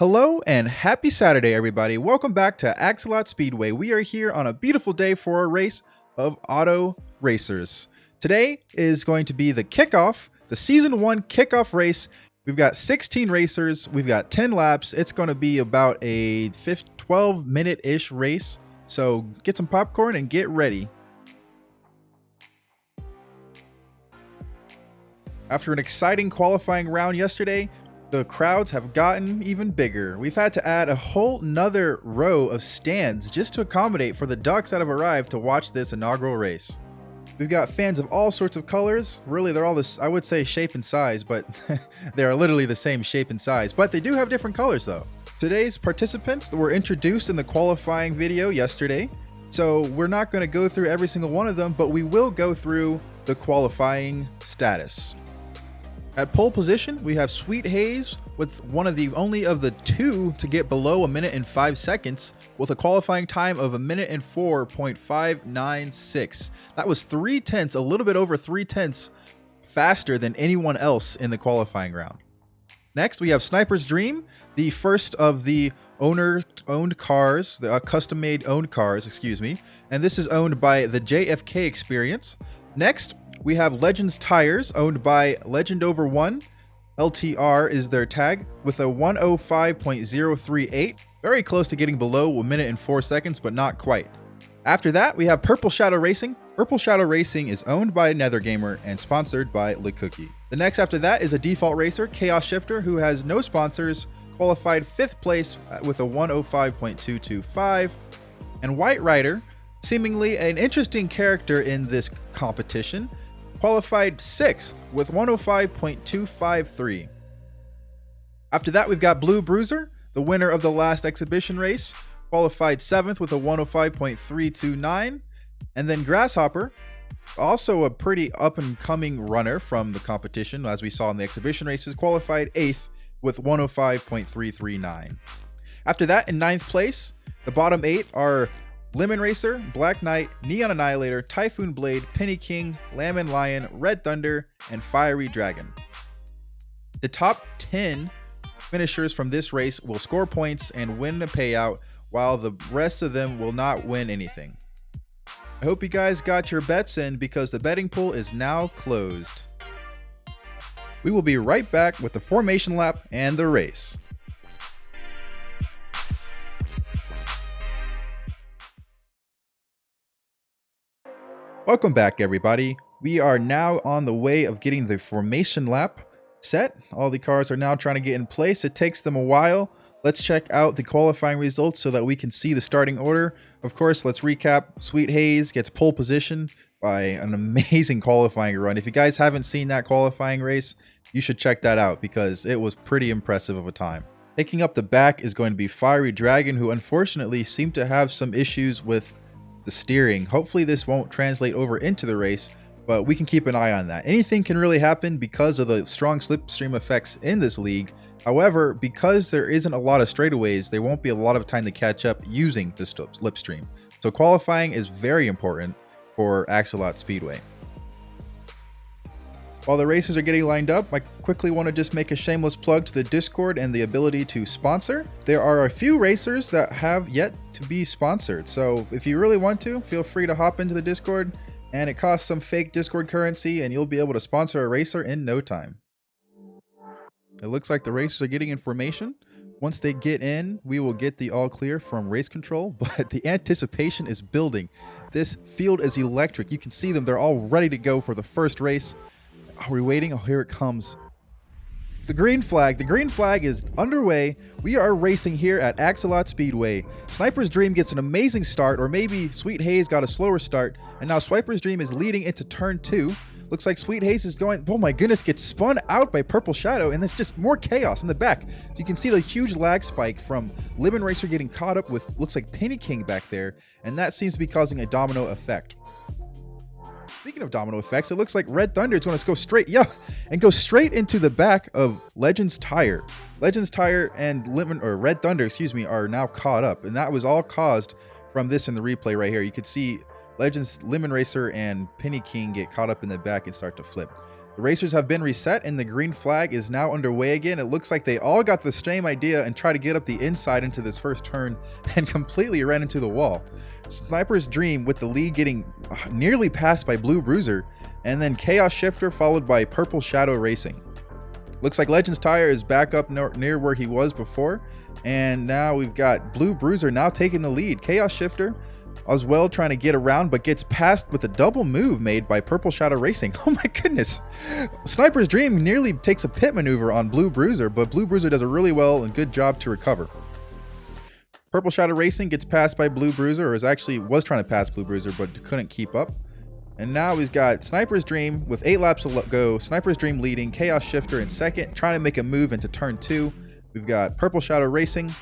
Hello and happy Saturday, everybody. Welcome back to Axolot Speedway. We are here on a beautiful day for a race of auto racers. Today is going to be the kickoff, the season 1 kickoff race. We've got 16 racers. We've got 10 laps. It's going to be about a 12-minute-ish race. So get some popcorn and get ready. After an exciting qualifying round yesterday, the crowds have gotten even bigger. We've had to add a whole nother row of stands just to accommodate for the ducks that have arrived to watch this inaugural race. We've got fans of all sorts of colors. Really, they're all this, I would say, shape and size, but they are literally the same shape and size, but they do have different colors though. Today's participants were introduced in the qualifying video yesterday, so we're not going to go through every single one of them, but we will go through the qualifying status. At pole position, we have Sweet Haze with one of the only of the two to get below 1 minute and 5 seconds with a qualifying time of 1 minute and 4.596. That was 3/10, a little bit over 3/10 faster than anyone else in the qualifying round. Next, we have Sniper's Dream, the first of the owner-owned cars, the custom-made owned cars, excuse me, and this is owned by the JFK Experience. Next, we have Legends Tires, owned by Legend Over 1. LTR is their tag, with a 105.038. Very close to getting below 1 minute and 4 seconds, but not quite. After that, we have Purple Shadow Racing. Purple Shadow Racing is owned by Nether Gamer and sponsored by Le Cookie. The next after that is a default racer, Chaos Shifter, who has no sponsors, qualified 5th place with a 105.225. And White Rider, seemingly an interesting character in this competition, qualified 6th with 105.253. After that, we've got Blue Bruiser, the winner of the last exhibition race, qualified 7th with a 105.329. And then Grasshopper, also a pretty up-and-coming runner from the competition, as we saw in the exhibition races, qualified 8th with 105.339. After that, in 9th place, the bottom 8 are Lemon Racer, Black Knight, Neon Annihilator, Typhoon Blade, Penny King, Lamb and Lion, Red Thunder, and Fiery Dragon. The top 10 finishers from this race will score points and win the payout, while the rest of them will not win anything. I hope you guys got your bets in because the betting pool is now closed. We will be right back with the formation lap and the race. Welcome back, everybody. We are now on the way of getting the formation lap set. All the cars are now trying to get in place. It takes them a while. Let's check out the qualifying results so that we can see the starting order. Of course, let's recap. Sweet Haze gets pole position by an amazing qualifying run. If you guys haven't seen that qualifying race, you should check that out because it was pretty impressive of a time. Taking up the back is going to be Fiery Dragon, who unfortunately seemed to have some issues with the steering. Hopefully this won't translate over into the race, but we can keep an eye on that. Anything can really happen because of the strong slipstream effects in this league. However, because there isn't a lot of straightaways, there won't be a lot of time to catch up using the slipstream. So qualifying is very important for Axolot Speedway. While the racers are getting lined up, I quickly want to just make a shameless plug to the Discord and the ability to sponsor. There are a few racers that have yet to be sponsored, so if you really want to, feel free to hop into the Discord, and it costs some fake Discord currency and you'll be able to sponsor a racer in no time. It looks like the racers are getting in formation. Once they get in, we will get the all clear from race control, but the anticipation is building. This field is electric. You can see them. They're all ready to go for the first race. Are we waiting? Oh, here it comes. The green flag is underway. We are racing here at Axolot Speedway. Sniper's Dream gets an amazing start, or maybe Sweet Haze got a slower start, and now Sniper's Dream is leading into turn 2. Looks like Sweet Haze is going, oh my goodness, gets spun out by Purple Shadow, and it's just more chaos in the back. So you can see the huge lag spike from Lemon Racer getting caught up with, looks like Penny King back there, and that seems to be causing a domino effect. Speaking of domino effects, it looks like Red Thunder is going to go straight, and go straight into the back of Legends Tire. Legends Tire and Red Thunder, are now caught up, and that was all caused from this in the replay right here. You could see Legends Lemon Racer and Penny King get caught up in the back and start to flip. The racers have been reset and the green flag is now underway again. It looks like they all got the same idea and try to get up the inside into this first turn and completely ran into the wall. Sniper's Dream with the lead getting nearly passed by Blue Bruiser, and then Chaos Shifter followed by Purple Shadow Racing. Looks like Legends Tire is back up near where he was before, and now we've got Blue Bruiser now taking the lead. Chaos Shifter as well trying to get around, but gets passed with a double move made by Purple Shadow Racing. Oh my goodness. Sniper's Dream nearly takes a pit maneuver on Blue Bruiser, but Blue Bruiser does a really well and good job to recover. Purple Shadow Racing gets passed by Blue Bruiser, or was trying to pass Blue Bruiser, but couldn't keep up. And now we've got Sniper's Dream with 8 laps to go. Sniper's Dream leading, Chaos Shifter in second, trying to make a move into turn 2. We've got Purple Shadow Racing,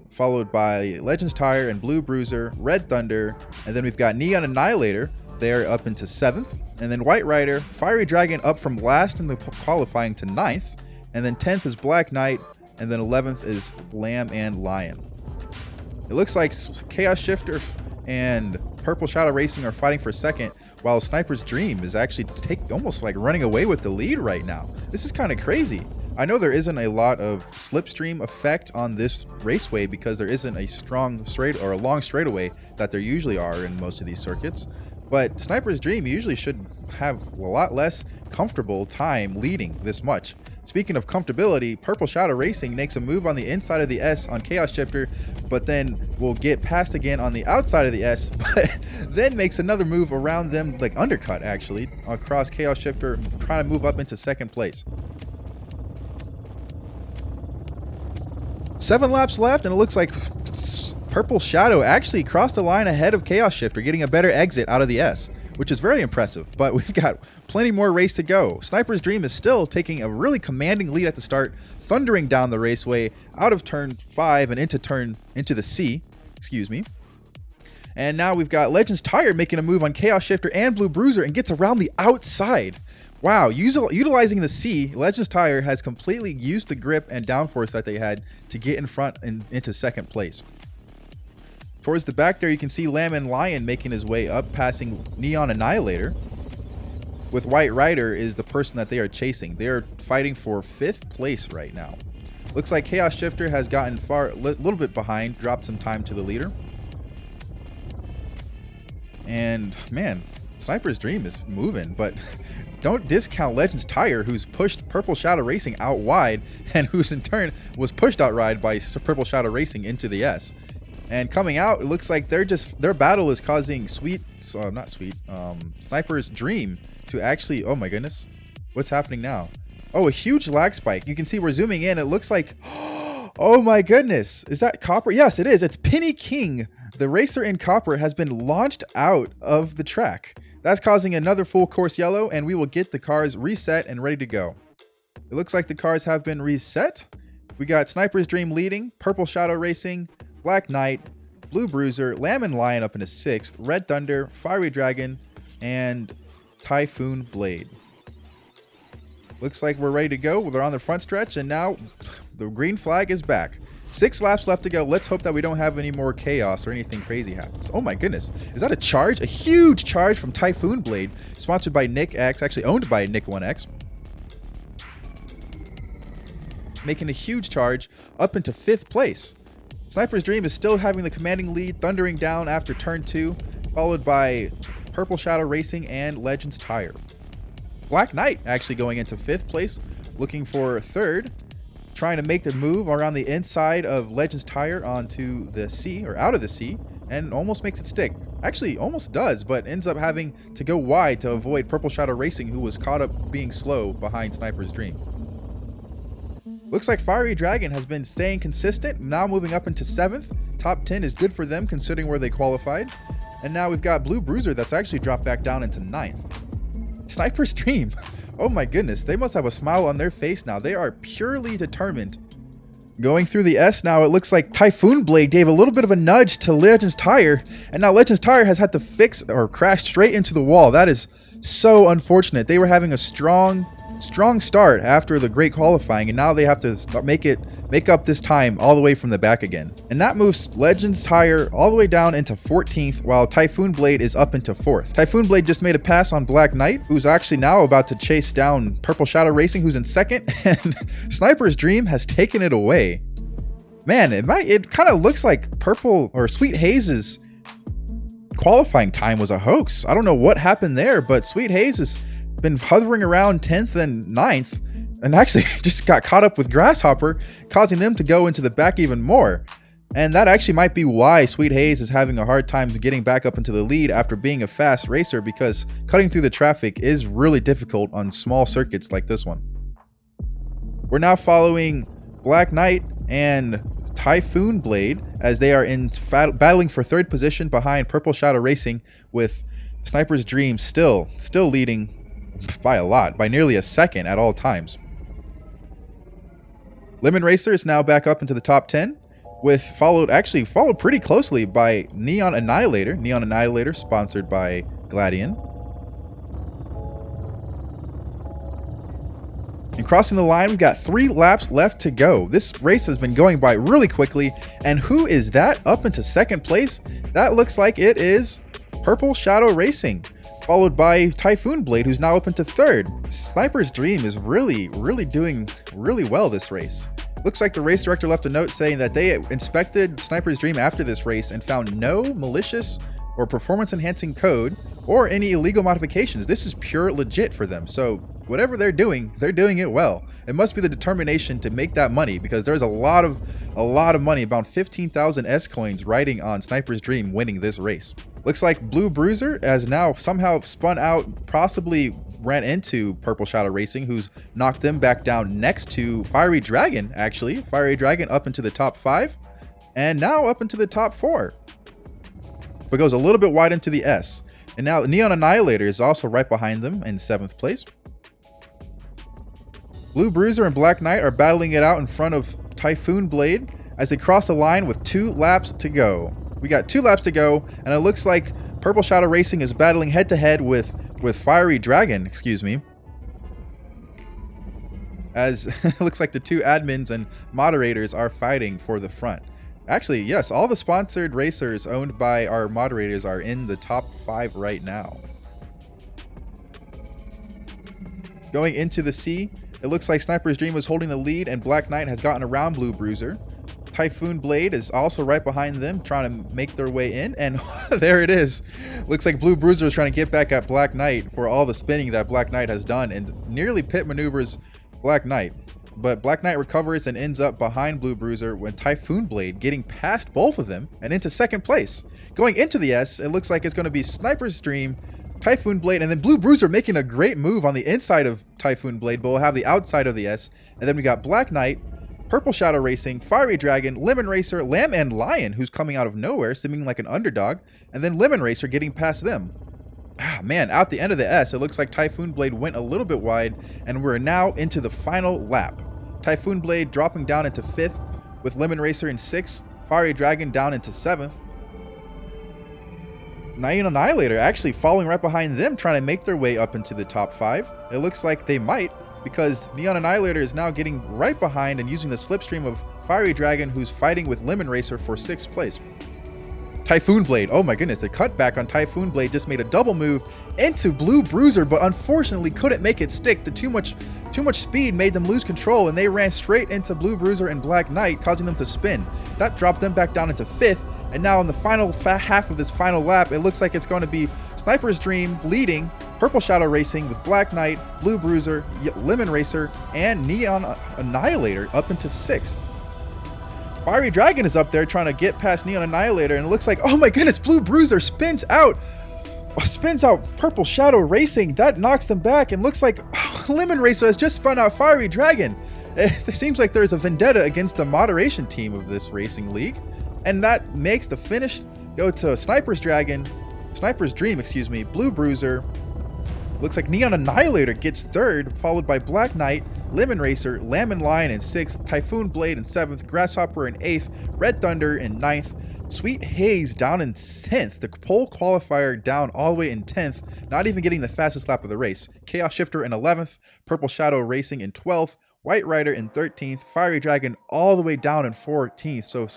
followed by Legends Tire and Blue Bruiser, Red Thunder, and then we've got Neon Annihilator there up into 7th, and then White Rider, Fiery Dragon up from last in the qualifying to 9th, and then 10th is Black Knight, and then 11th is Lamb and Lion. It looks like Chaos Shifter and Purple Shadow Racing are fighting for second, while Sniper's Dream is actually almost like running away with the lead right now. This is kind of crazy. I know there isn't a lot of slipstream effect on this raceway because there isn't a strong straight or a long straightaway that there usually are in most of these circuits, but Sniper's Dream usually should have a lot less comfortable time leading this much. Speaking of comfortability, Purple Shadow Racing makes a move on the inside of the S on Chaos Shifter, but then will get passed again on the outside of the S, but then makes another move around them, like undercut actually, across Chaos Shifter, trying to move up into second place. 7 laps left, and it looks like Purple Shadow actually crossed the line ahead of Chaos Shifter, getting a better exit out of the S, which is very impressive, but we've got plenty more race to go. Sniper's Dream is still taking a really commanding lead at the start, thundering down the raceway out of turn 5 and into the C, And now we've got Legends Tire making a move on Chaos Shifter and Blue Bruiser and gets around the outside. Wow, utilizing the C, Legends Tire has completely used the grip and downforce that they had to get in front and into second place. Towards the back there, you can see Lamb and Lion making his way up, passing Neon Annihilator. With White Rider is the person that they are chasing. They are fighting for 5th place right now. Looks like Chaos Shifter has gotten a little bit behind, dropped some time to the leader. And man, Sniper's Dream is moving, but don't discount Legends Tire, who's pushed Purple Shadow Racing out wide, and who's in turn was pushed out wide by Purple Shadow Racing into the S. And coming out, it looks like their battle is causing Sniper's Dream to actually, oh my goodness, what's happening now? Oh, a huge lag spike. You can see we're zooming in. It looks like, oh my goodness, is that Copper? Yes, it is. It's Penny King. The racer in Copper has been launched out of the track. That's causing another full course yellow, and we will get the cars reset and ready to go. It looks like the cars have been reset. We got Sniper's Dream leading, Purple Shadow Racing, Black Knight, Blue Bruiser, Lamb and Lion up into 6th, Red Thunder, Fiery Dragon, and Typhoon Blade. Looks like we're ready to go. They're on the front stretch, and now the green flag is back. 6 laps left to go. Let's hope that we don't have any more chaos or anything crazy happens. Oh my goodness. Is that a charge? A huge charge from Typhoon Blade, sponsored by Nick X, actually owned by Nick 1X. Making a huge charge up into 5th place. Sniper's Dream is still having the commanding lead, thundering down after turn 2, followed by Purple Shadow Racing and Legends Tire. Black Knight actually going into 5th place, looking for 3rd, trying to make the move around the inside of Legends Tire onto the C, or out of the C, and almost makes it stick. Actually, almost does, but ends up having to go wide to avoid Purple Shadow Racing, who was caught up being slow behind Sniper's Dream. Looks like Fiery Dragon has been staying consistent, now moving up into 7th. Top 10 is good for them considering where they qualified. And now we've got Blue Bruiser that's actually dropped back down into 9th. Sniper's Dream. Oh my goodness, they must have a smile on their face now. They are purely determined. Going through the S now, it looks like Typhoon Blade gave a little bit of a nudge to Legends Tire, and now Legends Tire has had to fix or crash straight into the wall. That is so unfortunate. They were having a strong strong start after the great qualifying, and now they have to make up this time all the way from the back again. And that moves Legends Tire all the way down into 14th, while Typhoon Blade is up into 4th. Typhoon Blade just made a pass on Black Knight, who's actually now about to chase down Purple Shadow Racing, who's in 2nd, and Sniper's Dream has taken it away. Man, it kind of looks like Purple or Sweet Haze's qualifying time was a hoax. I don't know what happened there, but Sweet Haze has been hovering around 10th and 9th, and actually just got caught up with Grasshopper, causing them to go into the back even more. And that actually might be why Sweet Haze is having a hard time getting back up into the lead after being a fast racer, because cutting through the traffic is really difficult on small circuits like this one. We're now following Black Knight and Typhoon Blade as they are battling for 3rd position behind Purple Shadow Racing, with Sniper's Dream still leading by a lot, by nearly a second at all times. Lemon Racer is now back up into the top 10, with followed pretty closely by Neon Annihilator. Neon Annihilator sponsored by Gladian. And crossing the line, we've got 3 laps left to go. This race has been going by really quickly. And who is that up into 2nd place? That looks like it is Purple Shadow Racing, followed by Typhoon Blade, who's now up into 3rd. Sniper's Dream is really doing really well this race. Looks like the race director left a note saying that they inspected Sniper's Dream after this race and found no malicious or performance enhancing code or any illegal modifications. This is pure legit for them. So whatever they're doing it well. It must be the determination to make that money, because there's a lot of money, about 15,000 S coins riding on Sniper's Dream winning this race. Looks like Blue Bruiser has now somehow spun out, possibly ran into Purple Shadow Racing, who's knocked them back down next to Fiery Dragon, actually. Fiery Dragon up into the top 5, and now up into the top 4. But goes a little bit wide into the S. And now Neon Annihilator is also right behind them in 7th place. Blue Bruiser and Black Knight are battling it out in front of Typhoon Blade as they cross the line with 2 laps to go. We got 2 laps to go, and it looks like Purple Shadow Racing is battling head-to-head with Fiery Dragon, as it looks like the 2 admins and moderators are fighting for the front. Actually, yes, all the sponsored racers owned by our moderators are in the top 5 right now. Going into the C, it looks like Sniper's Dream is holding the lead, and Black Knight has gotten around Blue Bruiser. Typhoon Blade is also right behind them, trying to make their way in, and there it is. Looks like Blue Bruiser is trying to get back at Black Knight for all the spinning that Black Knight has done, and nearly pit maneuvers Black Knight. But Black Knight recovers and ends up behind Blue Bruiser, when Typhoon Blade getting past both of them and into 2nd place. Going into the S, it looks like it's going to be Sniper's Dream, Typhoon Blade, and then Blue Bruiser making a great move on the inside of Typhoon Blade, but we'll have the outside of the S. And then we got Black Knight, Purple Shadow Racing, Fiery Dragon, Lemon Racer, Lamb and Lion, who's coming out of nowhere, seeming like an underdog, and then Lemon Racer getting past them. Man, out the end of the S, it looks like Typhoon Blade went a little bit wide, and we're now into the final lap. Typhoon Blade dropping down into 5th, with Lemon Racer in 6th, Fiery Dragon down into 7th. Neon Annihilator actually following right behind them, trying to make their way up into the top 5. It looks like they might, because Neon Annihilator is now getting right behind and using the slipstream of Fiery Dragon, who's fighting with Lemon Racer for 6th place. Typhoon Blade, oh my goodness, the cutback on Typhoon Blade just made a double move into Blue Bruiser, but unfortunately couldn't make it stick. The too much speed made them lose control, and they ran straight into Blue Bruiser and Black Knight, causing them to spin. That dropped them back down into 5th, and now in the final half of this final lap, it looks like it's going to be Sniper's Dream leading, Purple Shadow Racing with Black Knight, Blue Bruiser, Lemon Racer, and Neon Annihilator up into 6th. Fiery Dragon is up there trying to get past Neon Annihilator, and it looks like, oh my goodness, Blue Bruiser spins out Purple Shadow Racing. That knocks them back, and looks like Lemon Racer has just spun out Fiery Dragon. It seems like there's a vendetta against the moderation team of this racing league, and that makes the finish go to Sniper's Dream, Blue Bruiser. Looks like Neon Annihilator gets 3rd, followed by Black Knight, Lemon Racer, Lamb and Lion in 6th, Typhoon Blade in 7th, Grasshopper in 8th, Red Thunder in 9th, Sweet Haze down in 10th. The pole qualifier down all the way in 10th, not even getting the fastest lap of the race. Chaos Shifter in 11th. Purple Shadow Racing in 12th. White Rider in 13th. Fiery Dragon all the way down in 14th. So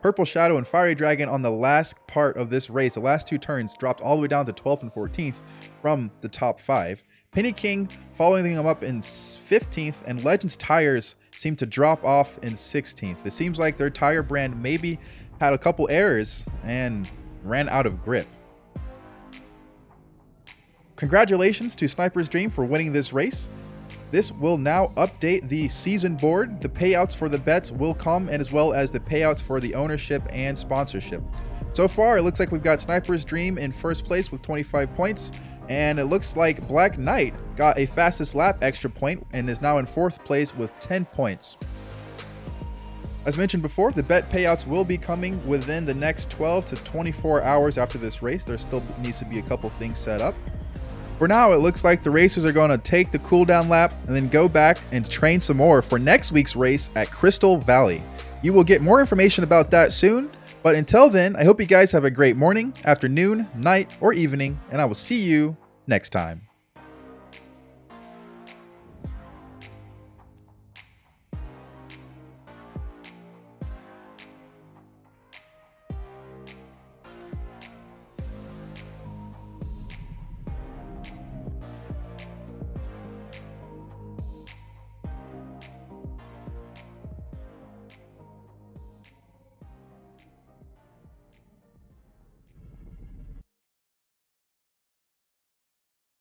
Purple Shadow and Fiery Dragon on the last part of this race, the last two turns, dropped all the way down to 12th and 14th from the top 5. Penny King following them up in 15th, and Legends Tires seem to drop off in 16th. It seems like their tire brand maybe had a couple errors and ran out of grip. Congratulations to Sniper's Dream for winning this race. This will now update the season board. The payouts for the bets will come, and as well as the payouts for the ownership and sponsorship. So far, it looks like we've got Sniper's Dream in first place with 25 points, and it looks like Black Knight got a fastest lap extra point and is now in 4th place with 10 points. As mentioned before, the bet payouts will be coming within the next 12 to 24 hours after this race. There still needs to be a couple things set up. For now, it looks like the racers are going to take the cooldown lap and then go back and train some more for next week's race at Crystal Valley. You will get more information about that soon, but until then, I hope you guys have a great morning, afternoon, night, or evening, and I will see you next time.